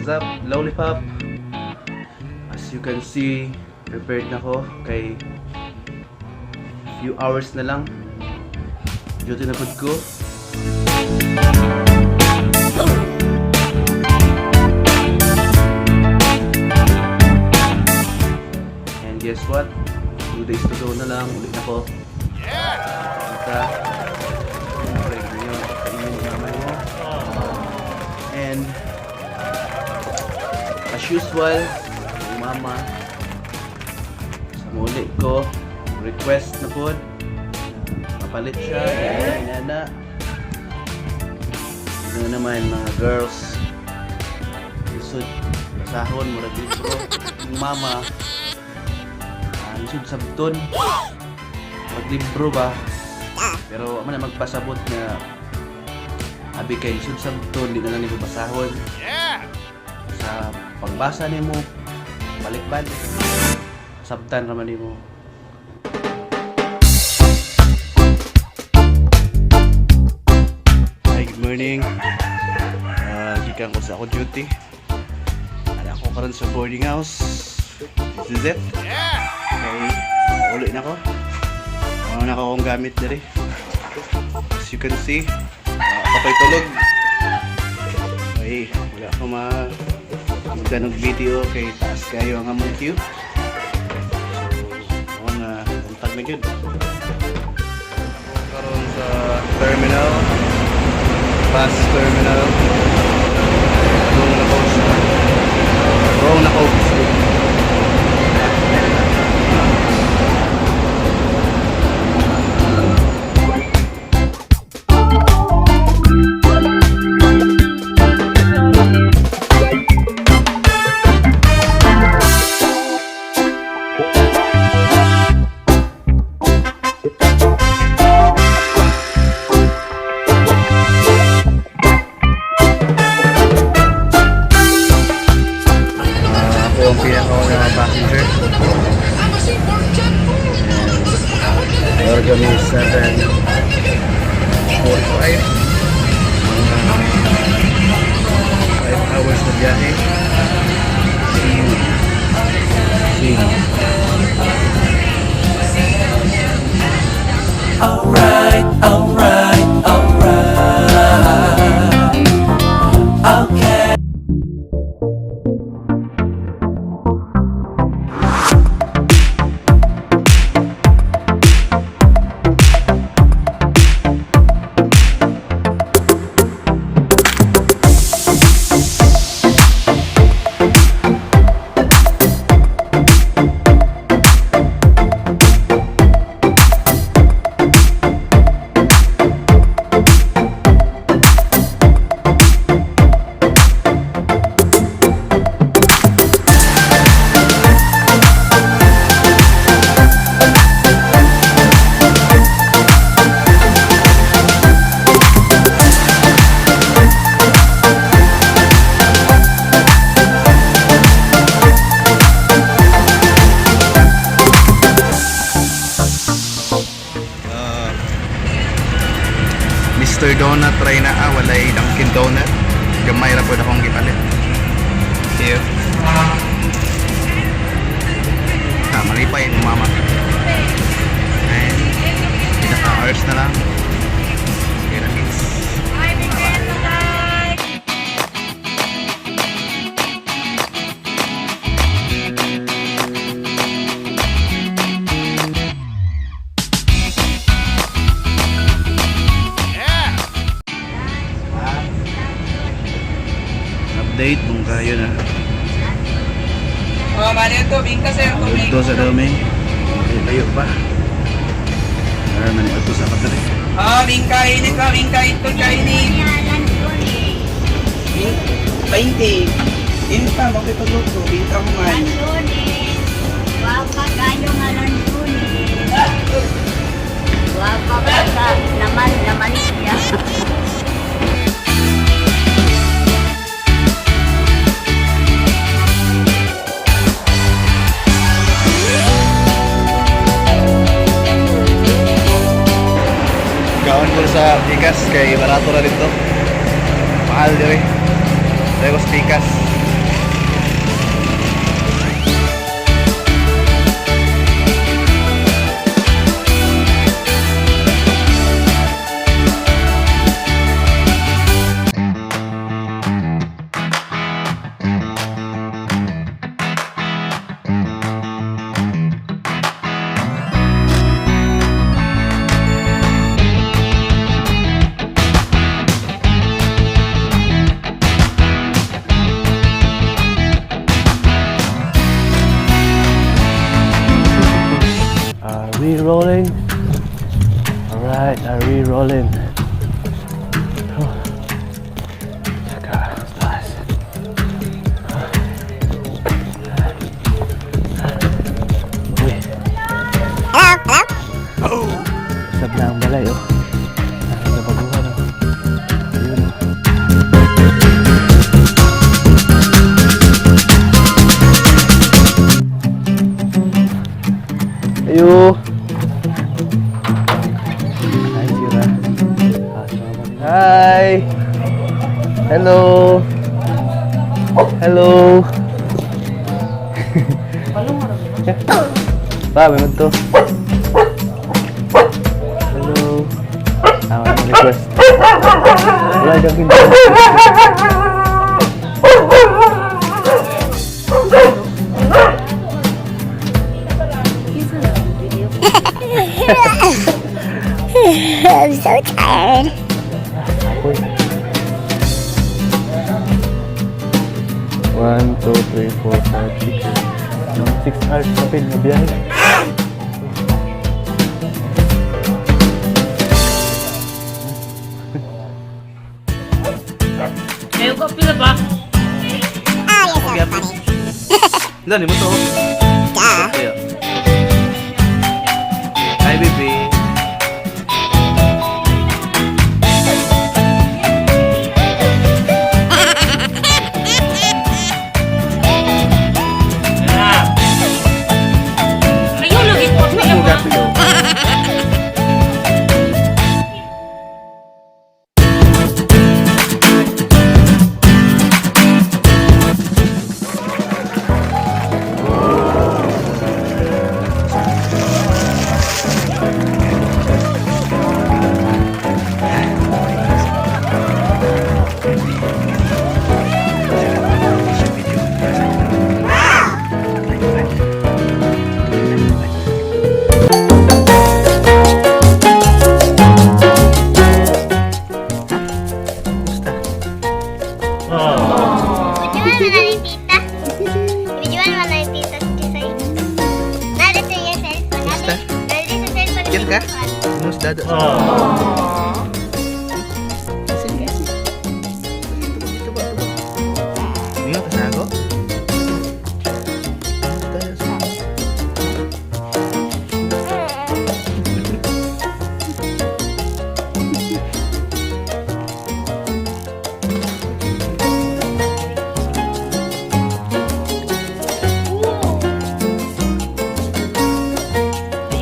what's up? Lollipop. As you can see, prepared na ako kay few hours na lang. Duty na good ko. And guess what? 2 days to go na lang. Ulit na ko. Kita. Break na yun. Kainin yung mamay mo. And as usual, yung mama sa muli ko request na po papalit siya. Inana. Ano naman mga girls, isod basahon murag libro. Yung mama isod sabton maglibro ba, pero ama na magpasabot na abi kay isod sabton di na lang nimo basahon. Sa pagbasa nimo balik-balik sabtan raman nimo. Hi, good morning. Gikan ko sa ako duty. Ada ko karon sa boarding house. This is it. Okay, ulit na ko. Ano na akong gamit diri. As you can see, kapay tulog. Okay, wala ako magdanog video kay taas kayo ang among queue. So, ako nga, untag na yun. Karoon sa terminal, bus terminal. Wrong na coach. Kami 7:45. 5 hours na biyahe. See you. Alright. Okay. Mr. Donut try na walay Dunkin Donut. Gamay ra pud akong gipalit. Here. Malipay yung mama. And pinaka hours na lang. Kaya kids. Update kung kayo na. Mali ito, bingka sa'yo ito. Ito sa dami. Tayo pa. Para man ito sa katari. Bingka init ka, bingka ito, Chinese. 20. Inta, makipagluto, bingka mo man. Wow, kayo nga lang wow, kapasa naman siya. Kaon ko sa Pikas kay barato na dito. Mahal dire. Dahil ko sa Pikas. Are we rolling? Oh. Tsaka, taas. Uy. Sab na ang balay, oh. Nasa baguhan, oh. Ayun, oh. Ayo. Hi, Sira. Hi. Hello. Hello. Pa, may to. Hello. Wala request. Wala dyan pinto. I'm so tired. Uy. 1, 2, 3, 4, 5, 6. 6 hours na pin na biyahe. Ayaw ko, pila ba? Dali mo to. Kaya. Hi, baby. Ayaw lagi ko, pila ba? Sakit ka? Mus dada. Sini ka. Dito ba? Niyo kasago?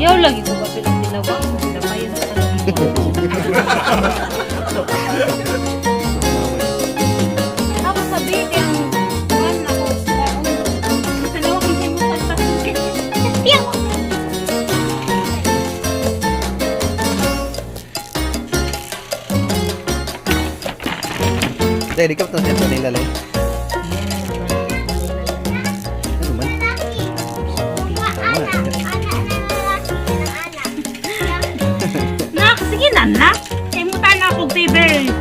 Ayaw lagi ko ba pinagdinawa? Pinabayan sa ako sabihin yung man ako. Tanawa kasi mo sa pasok. Tiyaw! Dahil ikaw ito siya nilalay. Ano man? Nak, sige na, nak. Imutan na ako, baby.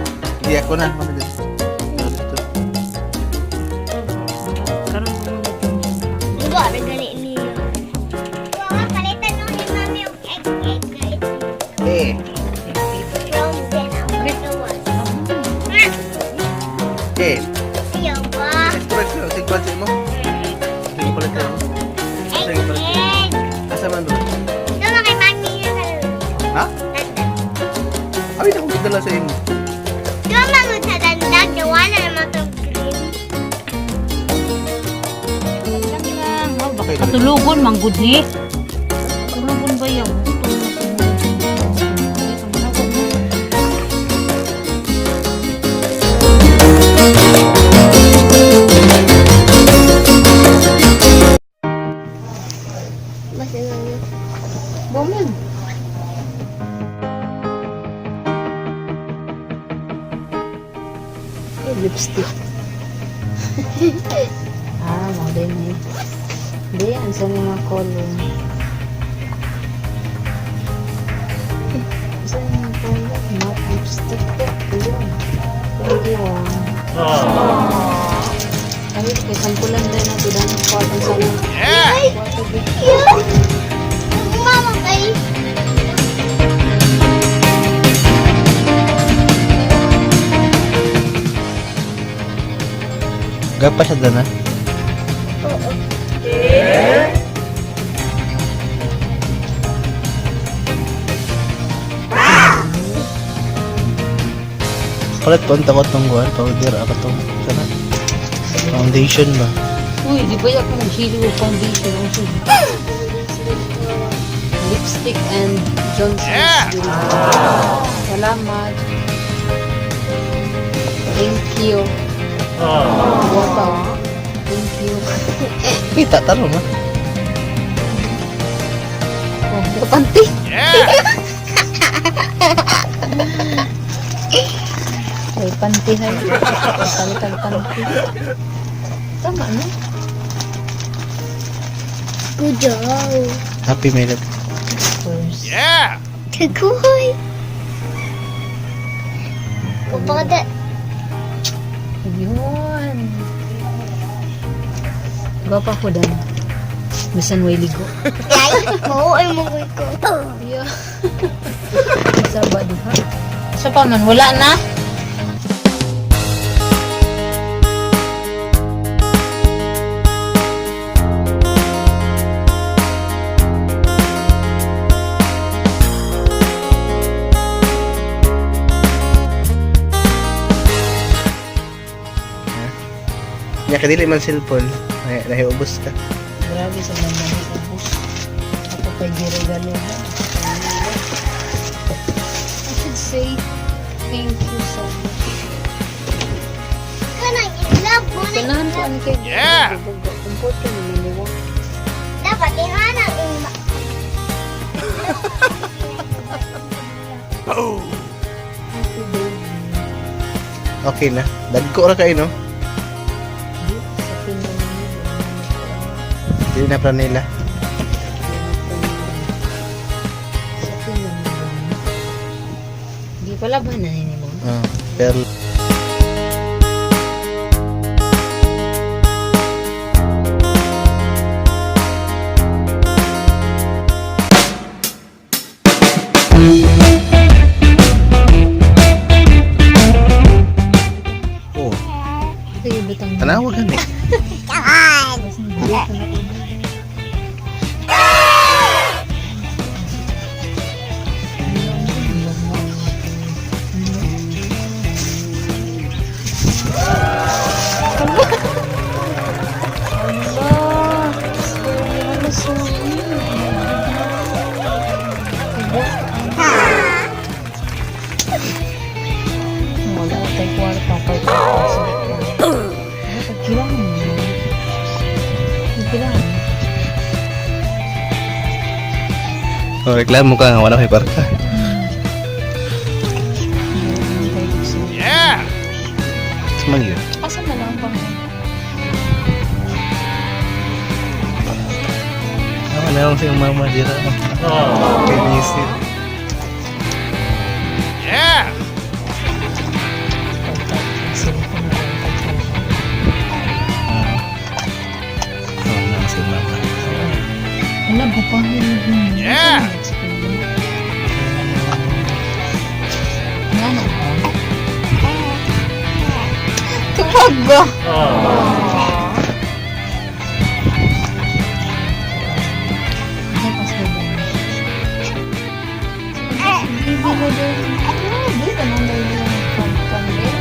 Hindi ako na. Ano dito? Dito. Karoon ko mo Igo, regali niyo. Mama, palitan nyo ni Mami yung egg guys. Eh. Frozen ang gusto mo. Eh. Ayaw ba? Sigpan mo. Sige pala tayo. Egg. Asa man doon? Ito mga kay Mami yun sa Ha? dandag. Ay, ako gidala sa imo. Ito mga sa dandag, gawa na naman itong green. Katulugon, manggod ni. Katulugon ba yan? Basta lang yun. Bumon. Lipstick. Mo din eh. Hindi, ang sa mga color. Sa mga color, matte lipstick po. Ayun. Pwede lang. Kahit kay sampulan din na ito dahil kwarto sa iyo. Ay! Cute! Mama, guys. Gapa siya dana. Oo. Palit po ang takot ng guwan. Powder. Ako to. Sana. Foundation ba? Uy, di ba yung akong naghilo ng foundation? Ang sige. Lipstick and Johnson's Salamat. Thank you. Wow. Thank you. Kita taro ma. Kapanti. Ay, panty na. Palitan panty. Tama na. Good job. Happy minute. First. Kagoy. Kapagda. Yun. Bapa ko dan. Bisan way ligo. Ay, mau ay munggoy ko. Yeah. Sabad ha. Sa pa man, wala na. Nya kadili man cellphone. Ay ubos ka. Grabe sa naman sa bus. Ako kay regalo ha. I should say thank you so much. Kanang ilab mo na. Kanahan ko ani kay yeah. Kumport ko ni niliwa. Dapat ihanang ima. Happy birthday. Okay na. Dagko ra kay no. Sa pinamili. Dili na pra nila. Sa pinamili. Di pala ba na nini mo? Pero oh, Sige, bitang. tanawa gani. Kahan. Wala tayo kwarta kay papasok. Kailangan mo. Kailangan. Oh, reklamo ka nga wala kay parka. Semang yun. Asa na lang pa? Ako na lang siyang mama dira. Oh, kay Nisit. Oh, na si mama. Wala ko pa rin. Yeah! Nana ko. Tumag ba? Ay, pasko ba? Bibi mo doon. Bibi ka nang doon yung pangkambir.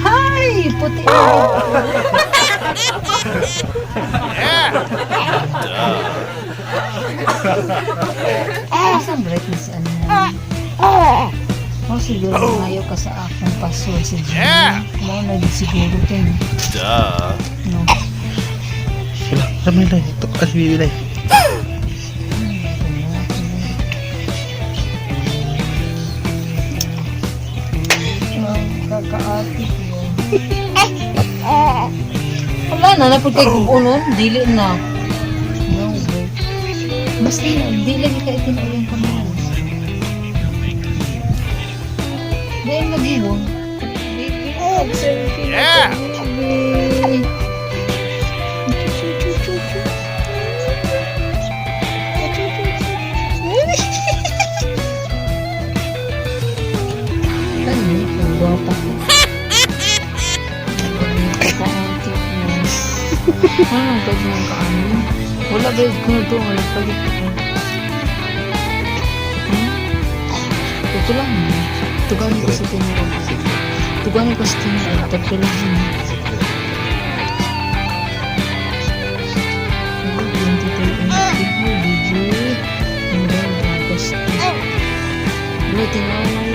Hi! Puti na. Isang brightness ano na. Oh, siguro ayaw ka sa akong password si Jenny. Mo na di siguro kayo. No. Wala, ramay lang. Tukas bibilay. Kakaati ko. Wala na, napod kay kubunon. Dili na. No, bro. Basta dili ka itinulong ka mo. Dahil mag-iwon. Yeah! Ano, ang guwapa ko. Ano ang pwede ng kaano? Wala ba yung kung ito? Wala palit ko. Ito lang. Tuganin ko sa tinuro. Tuganin ko sa tinuro. Tagpalahin. Video. And then, August. Wala, tinawag